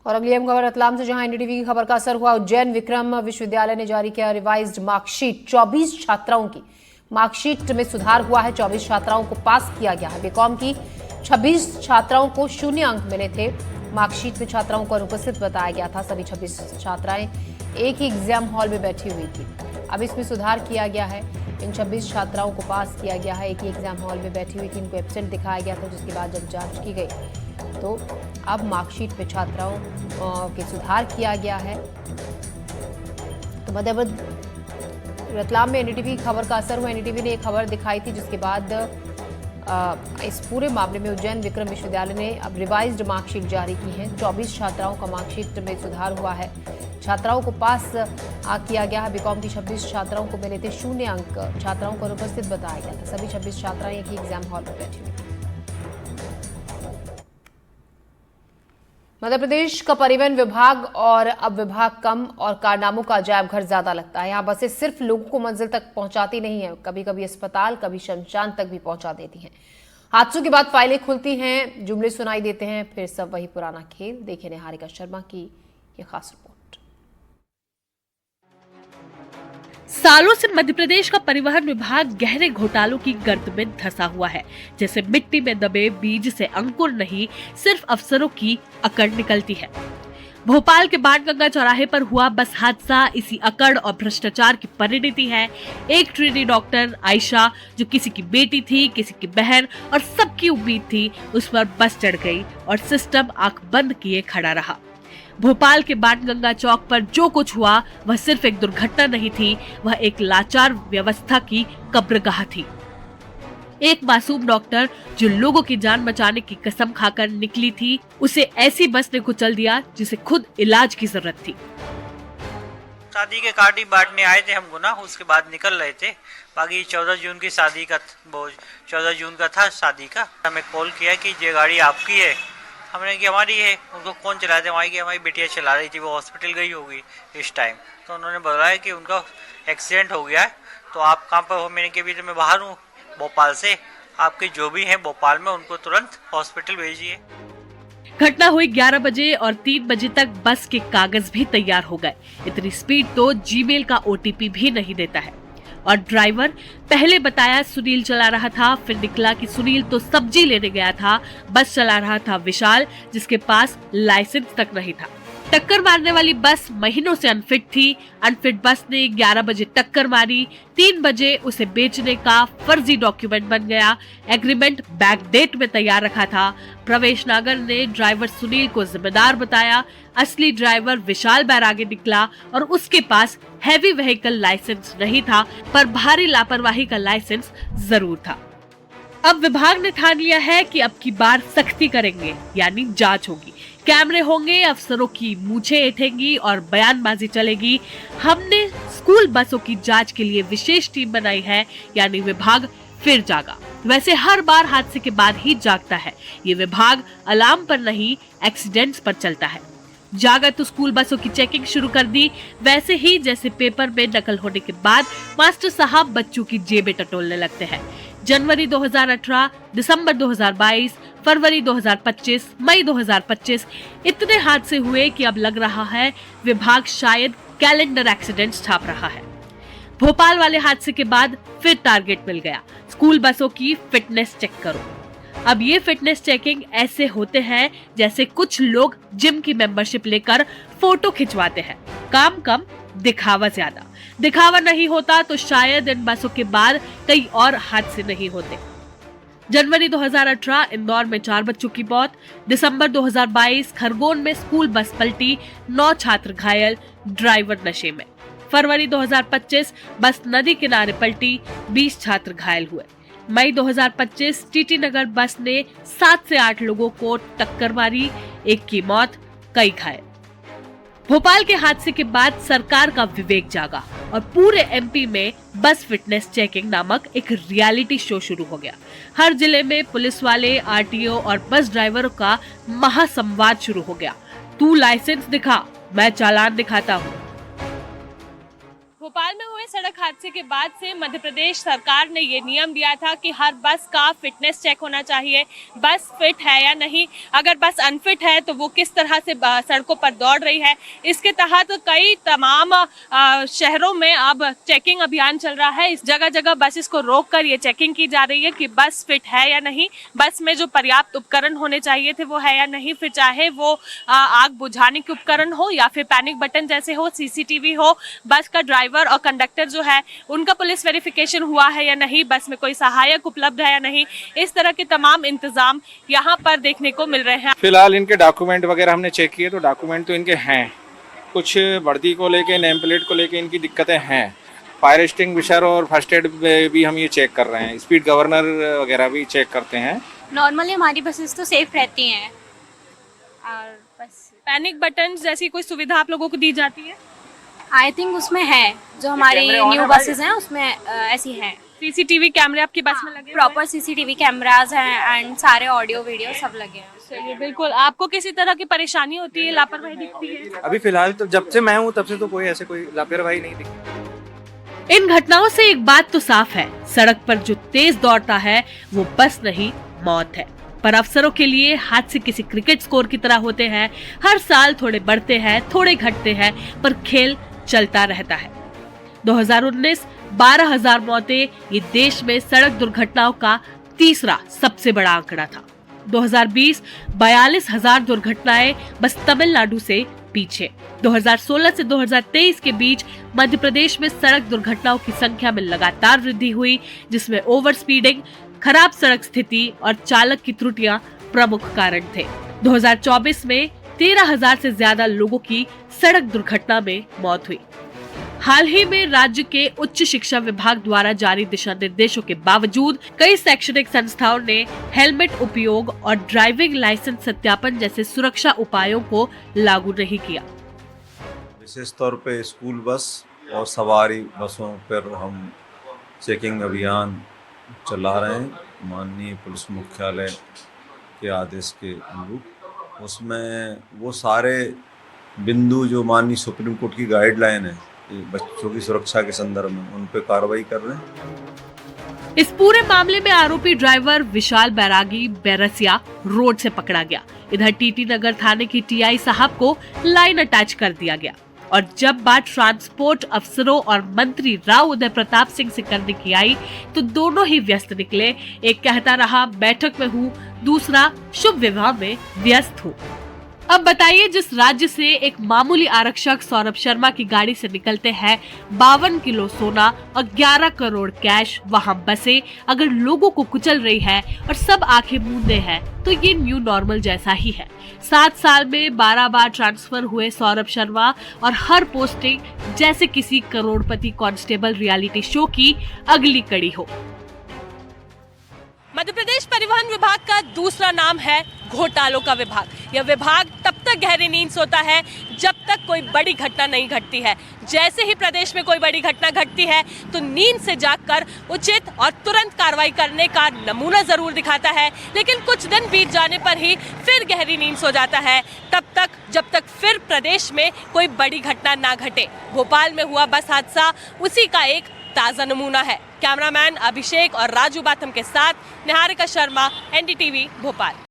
और अगली अहम खबर रतलाम से, जहां एनडीटीवी की खबर का असर हुआ। उज्जैन विक्रम विश्वविद्यालय ने जारी किया रिवाइज्ड मार्कशीट। 24 छात्राओं की मार्कशीट में सुधार हुआ है। 24 छात्राओं को पास किया गया है। बीकॉम की 26 छात्राओं को 0 अंक मिले थे। मार्कशीट में छात्राओं को अनुपस्थित बताया गया था। सभी 26 छात्राएं एक ही एग्जाम हॉल में बैठी हुई थी। अब इसमें सुधार किया गया है। इन 26 छात्राओं को पास किया गया है। एक ही एग्जाम हॉल में बैठी हुई थी। इनको एब्सेंट दिखाया गया था, जिसके बाद जब जांच की गई तो अब मार्कशीट पे छात्राओं के सुधार किया गया है। तो मध्यप्रदेश रतलाम में एनडीटीवी खबर का असर हुआ। एनडीटीवी ने एक खबर दिखाई थी, जिसके बाद इस पूरे मामले में उज्जैन विक्रम विश्वविद्यालय ने अब रिवाइज्ड मार्कशीट जारी की है। 24 छात्राओं का मार्कशीट में सुधार हुआ है। छात्राओं को पास किया गया है। बीकॉम की 26 छात्राओं को मिले थे 0 अंक। छात्राओं को अनुपस्थित बताया गया था। सभी 26 छात्राएं एक ही एग्जाम हॉल में बैठी हुई थी। मध्य प्रदेश का परिवहन विभाग और अब विभाग कम और कारनामों का अजायब घर ज्यादा लगता है। यहाँ बसें सिर्फ लोगों को मंजिल तक पहुंचाती नहीं है, कभी कभी अस्पताल, कभी शमशान तक भी पहुंचा देती हैं। हादसों के बाद फाइलें खुलती हैं, जुमले सुनाई देते हैं, फिर सब वही पुराना खेल। देखें निहारिका शर्मा की ये खास रिपोर्ट। सालों से मध्य प्रदेश का परिवहन विभाग गहरे घोटालों की गर्त में धंसा हुआ है। जैसे मिट्टी में दबे बीज से अंकुर नहीं, सिर्फ अफसरों की अकड़ निकलती है। भोपाल के बाणगंगा चौराहे पर हुआ बस हादसा इसी अकड़ और भ्रष्टाचार की परिणति है। एक ट्रेनी डॉक्टर आयशा, जो किसी की बेटी थी, किसी की बहन और सबकी उम्मीद थी, उस पर बस चढ़ गई और सिस्टम आंख बंद किए खड़ा रहा। भोपाल के बाणगंगा चौक पर जो कुछ हुआ वह सिर्फ एक दुर्घटना नहीं थी, वह एक लाचार व्यवस्था की कब्रगाह थी। एक मासूम डॉक्टर जो लोगों की जान बचाने की कसम खाकर निकली थी, उसे ऐसी बस ने कुचल दिया जिसे खुद इलाज की जरूरत थी। शादी के कार्ड ही बांटने आए थे हमको ना, उसके बाद निकल रहे थे। बाकी 14 जून की शादी का 14 जून का था शादी का। हमें कॉल किया कि ये गाड़ी आपकी है। हमने कि हमारी है। उनको कौन चला रहे थे? हमारी बेटियाँ चला रही थी, वो हॉस्पिटल गई होगी इस टाइम। तो उन्होंने बताया कि उनका एक्सीडेंट हो गया है। तो आप कहाँ पर हो? मैंने कि अभी तो मैं बाहर हूँ भोपाल से। आपके जो भी हैं भोपाल में, उनको तुरंत हॉस्पिटल भेजिए। घटना हुई 11 बजे और 3 बजे तक बस के कागज भी तैयार हो गए। इतनी स्पीड तो जीमेल का OTP भी नहीं देता है। और ड्राइवर पहले बताया सुनील चला रहा था, फिर निकला कि सुनील तो सब्जी लेने गया था। बस चला रहा था विशाल, जिसके पास लाइसेंस तक नहीं था। टक्कर मारने वाली बस महीनों से अनफिट थी। अनफिट बस ने 11 बजे टक्कर मारी। 3 बजे उसे बेचने का फर्जी डॉक्यूमेंट बन गया। एग्रीमेंट बैकडेट में तैयार रखा था। प्रवेश नागर ने ड्राइवर सुनील को जिम्मेदार बताया। असली ड्राइवर विशाल बैरागी निकला और उसके पास हैवी व्हीकल लाइसेंस नहीं था, पर भारी लापरवाही का लाइसेंस जरूर था। अब विभाग ने ठान लिया है कि अब की बार सख्ती करेंगे, यानी जांच होगी, कैमरे होंगे, अफसरों की मूंछें ऐंठेंगी और बयानबाजी चलेगी। हमने स्कूल बसों की जांच के लिए विशेष टीम बनाई है, यानी विभाग फिर जागा। वैसे हर बार हादसे के बाद ही जागता है। ये विभाग अलार्म पर नहीं, एक्सीडेंट्स पर चलता है। जागा तो स्कूल बसों की चेकिंग शुरू कर दी, वैसे ही जैसे पेपर में नकल होने के बाद मास्टर साहब बच्चों की जेबें टटोलने लगते हैं। जनवरी 2018, दिसंबर 2022, फरवरी 2025, मई 2025 इतने हादसे हुए कि अब लग रहा है विभाग शायद कैलेंडर एक्सीडेंट्स छाप रहा है। भोपाल वाले हादसे के बाद फिर टारगेट मिल गया, स्कूल बसों की फिटनेस चेक करो। अब ये फिटनेस चेकिंग ऐसे होते हैं जैसे कुछ लोग जिम की मेंबरशिप लेकर फोटो खिंचवाते हैं। काम कम, दिखावा ज्यादा। दिखावा नहीं होता तो शायद इन बसों के बाद कई और हादसे नहीं होते। जनवरी 2018 इंदौर में 4 बच्चों की मौत। दिसंबर 2022 खरगोन में स्कूल बस पलटी, 9 छात्र घायल, ड्राइवर नशे में। फरवरी 2025 बस नदी किनारे पलटी, 20 छात्र घायल हुए। मई 2025 टीटी नगर बस ने 7 से 8 लोगों को टक्कर मारी, 1 की मौत, कई घायल। भोपाल के हादसे के बाद सरकार का विवेक जागा और पूरे MP में बस फिटनेस चेकिंग नामक एक रियलिटी शो शुरू हो गया। हर जिले में पुलिस वाले, RTO और बस ड्राइवरों का महासंवाद शुरू हो गया। तू लाइसेंस दिखा, मैं चालान दिखाता हूँ। भोपाल में हुए हुए सड़क हादसे के बाद से मध्य प्रदेश सरकार ने ये नियम दिया था कि हर बस का फिटनेस चेक होना चाहिए, बस फिट है या नहीं, अगर बस अनफिट है तो वो किस तरह से सड़कों पर दौड़ रही है। इसके तहत कई तमाम शहरों में अब चेकिंग अभियान चल रहा है। इस जगह जगह बसेस को रोक कर ये चेकिंग की जा रही है कि बस फिट है या नहीं, बस में जो पर्याप्त उपकरण होने चाहिए थे वो है या नहीं, फिर चाहे वो आग बुझाने के उपकरण हो या फिर पैनिक बटन जैसे हो, सीसीटीवी हो, बस का ड्राइवर और कंडक्टर जो है उनका पुलिस वेरिफिकेशन हुआ है या नहीं, बस में कोई सहायक उपलब्ध है या नहीं, इस तरह के तमाम इंतजाम यहाँ पर देखने को मिल रहे हैं। फिलहाल इनके डॉक्यूमेंट वगैरह हमने चेक किए तो डॉक्यूमेंट तो इनके हैं, कुछ वर्दी को लेके नेम प्लेट को लेके इनकी दिक्कतें हैं। फायर एक्सटिंग्विशर और फर्स्ट एड भी हम ये चेक कर रहे हैं, स्पीड गवर्नर वगैरह भी चेक करते हैं। नॉर्मली हमारी बसेस तो सेफ रहती हैं और बस पैनिक बटन जैसी कोई सुविधा आप लोगों को दी जाती है? आई थिंक उसमें है, जो हमारी न्यू बसेस हैं उसमें ऐसी हैं। सीसीटीवी कैमरे आपकी बस में लगे हुए हैं? प्रॉपर सीसीटीवी कैमरास हैं एंड सारे ऑडियो वीडियो सब लगे हैं। चलिए, बिल्कुल। आपको किसी तरह की परेशानी होती है, लापरवाही दिखती है? अभी फिलहाल तो जब से मैं हूँ तब से तो कोई लापरवाही नहीं दिखी। इन घटनाओं से एक बात तो साफ है, सड़क पर जो तेज दौड़ता है वो बस नहीं मौत है। पर अफसरों के लिए हादसे किसी क्रिकेट स्कोर की तरह होते हैं, हर साल थोड़े बढ़ते हैं, थोड़े घटते हैं, पर खेल चलता रहता है। 2019 12,000 मौतें ये देश में सड़क दुर्घटनाओं का तीसरा सबसे बड़ा आंकड़ा था। 2020 42,000 दुर्घटनाएं बस तमिलनाडु से पीछे। 2016 से 2023 के बीच मध्य प्रदेश में सड़क दुर्घटनाओं की संख्या में लगातार वृद्धि हुई, जिसमें ओवर स्पीडिंग, खराब सड़क स्थिति और चालक की त्रुटियां प्रमुख कारण थे। 2024 में 13,000 से ज्यादा लोगों की सड़क दुर्घटना में मौत हुई। हाल ही में राज्य के उच्च शिक्षा विभाग द्वारा जारी दिशा निर्देशों के बावजूद कई शैक्षणिक संस्थाओं ने हेलमेट उपयोग और ड्राइविंग लाइसेंस सत्यापन जैसे सुरक्षा उपायों को लागू नहीं किया। विशेष तौर पे स्कूल बस और सवारी बसों पर हम चेकिंग अभियान चला रहे हैं, माननीय पुलिस मुख्यालय के आदेश के अनुरूप। उसमें वो सारे बिंदु जो माननीय सुप्रीम कोर्ट की गाइडलाइन है बच्चों की सुरक्षा के संदर्भ में, उन पे कार्रवाई कर रहे हैं। इस पूरे मामले में आरोपी ड्राइवर विशाल बैरागी बैरसिया रोड से पकड़ा गया। इधर टीटी नगर थाने की टीआई साहब को लाइन अटैच कर दिया गया। और जब बात ट्रांसपोर्ट अफसरों और मंत्री राव उदय प्रताप सिंह से करने की आई तो दोनों ही व्यस्त निकले। एक कहता रहा बैठक में हूँ, दूसरा शुभ विवाह में व्यस्त हूँ। अब बताइए, जिस राज्य से एक मामूली आरक्षक सौरभ शर्मा की गाड़ी से निकलते हैं 52 किलो सोना और 11 करोड़ कैश, वहां बसें अगर लोगों को कुचल रही है और सब आंखें मूंदे हैं तो ये न्यू नॉर्मल जैसा ही है। 7 साल में 12 बार ट्रांसफर हुए सौरभ शर्मा और हर पोस्टिंग जैसे किसी करोड़पति कांस्टेबल रियलिटी शो की अगली कड़ी हो। मध्य प्रदेश परिवहन विभाग का दूसरा नाम है घोटालों का विभाग। यह विभाग तब तक गहरी नींद सोता है जब तक कोई बड़ी घटना नहीं घटती है। जैसे ही प्रदेश में कोई बड़ी घटना घटती है तो नींद से जागकर उचित और तुरंत कार्रवाई करने का नमूना जरूर दिखाता है, लेकिन कुछ दिन बीत जाने पर ही फिर गहरी नींद सो जाता है, तब तक जब तक फिर प्रदेश में कोई बड़ी घटना ना घटे। भोपाल में हुआ बस हादसा उसी का एक ताजा नमूना है। कैमरामैन अभिषेक और राजू बाथम के साथ निहारिका शर्मा, एनडीटीवी भोपाल।